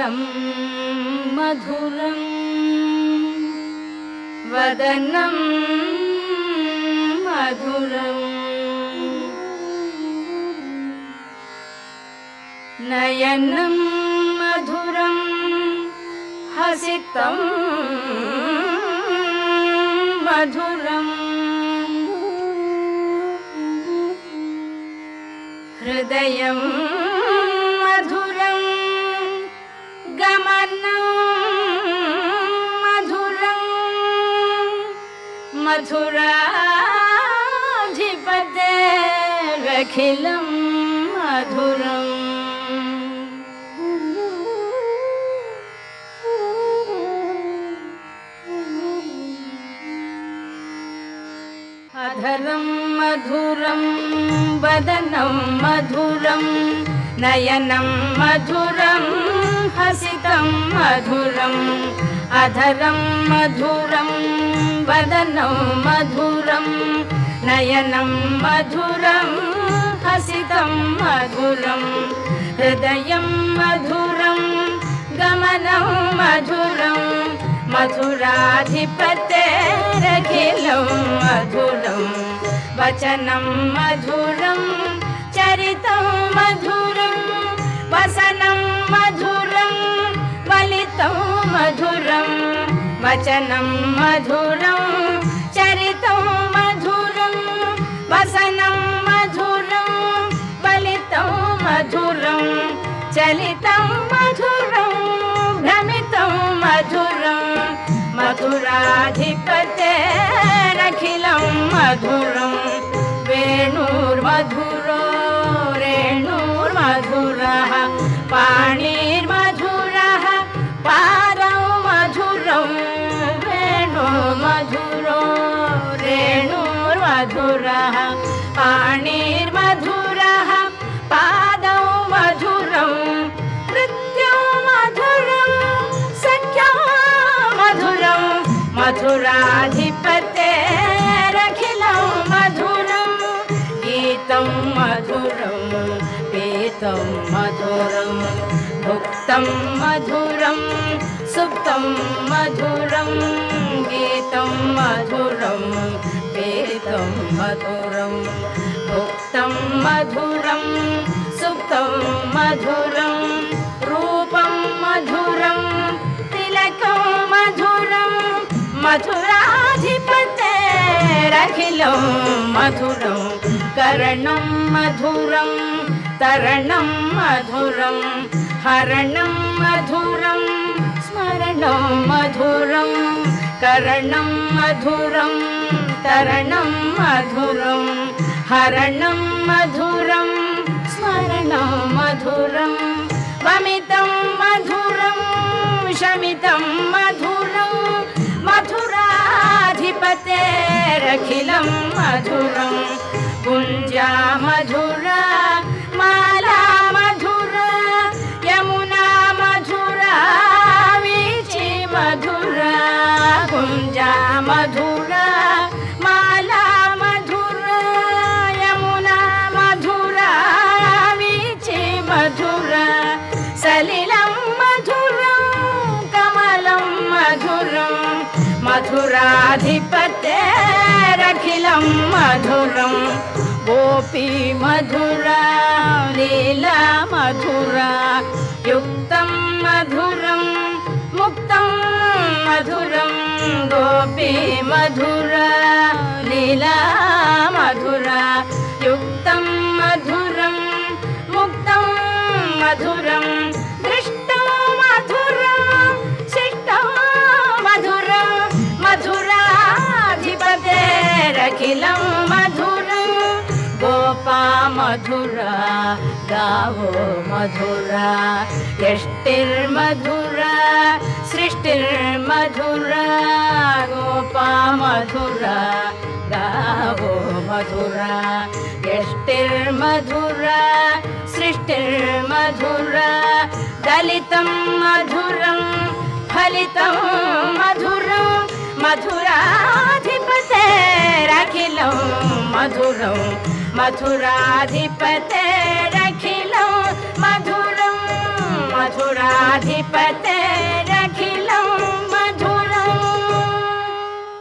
वदनं मधुरं वदनं मधुरं नयनं मधुरं हसितं मधुरं हृदयं मधुरं गमनं मधुरं मथुराधिपतेरखिलं मधुरम् अधरं मधुरं वदनं मधुरं नयनं मधुरं हसितं मधुरम् अधरं मधुरं वदनं मधुरं नयनं मधुरं हसितं मधुरं हृदयं मधुरं गमनं मधुरं मथुराधिपतेरखिलं मधुरं वचनं मधुरं चरितं मधुरं वसनं मधुरं वलितं मधुरं वचनं मधुरं चरितं मधुरं वसनं मधुरं वलितं मधुरं चलितं मधुरं भ्रमितं मधुरं मथुराधिपतेरखिलं मधुरं वेणुर्मधुरो रेणुर्मधुरः पाणिर्मधुरः पादौ मधुरं वेणुर्मधुरो रेणुर्मधुरः पाणिर्मधुरः पादौ मधुरं नृत्यं मधुरं सख्यं मधुरं मथुराधिपतेरखिलं मधुरं गीतं मधुरं पीतं मधुरं भुक्तं मधुरं सुप्तं मधुरं गीतं मधुरं पीतं मधुरं भुक्तं मधुरं सुप्तं मधुरं रूपं मधुरं तिलकं मधुरं मथुराधिपतेरखिलं मधुरं कर्णं मधुरं तरणं मधुरं हरणं मधुरं स्मरणं मधुरं कर्णं मधुरं तरणं मधुरं हरणं मधुरं स्मरणं मधुरं वमितं मधुरं शमितं मधुरं मथुराधिपतेरखिलं मधुरं कुञ्जा मधुरा माला मधुरा यमुना मधुरा वीची मधुरा कुञ्जा मधुरा माला मधुरा यमुना मधुरा वीची मधुरा सलिलं मधुरं कमलं मधुरं मथुराधिपतेरखिलं मधुरं गोपी मधुरा लीला मधुरा युक्तं मधुरं मुक्तं मधुरं गोपी मधुरा लीला मधुरा युक्तं मधुरं मुक्तं मधुरं दृष्टं मधुरं शिष्टं मधुरं मथुराधिपतेरखिलं मधुरं गोपा मधुरा गावो मधुरा यष्टिर्मधुरा सृष्टिर्मधुरा गोपा मधुरा गावो मधुरा यष्टिर्मधुरा सृष्टिर्मधुरा दलितं मधुरं फलितं मधुरं मथुराधिपतेरखिलं मधुरं मथुराधिपतेरखिलं मधुरं मथुराधिपते रखिल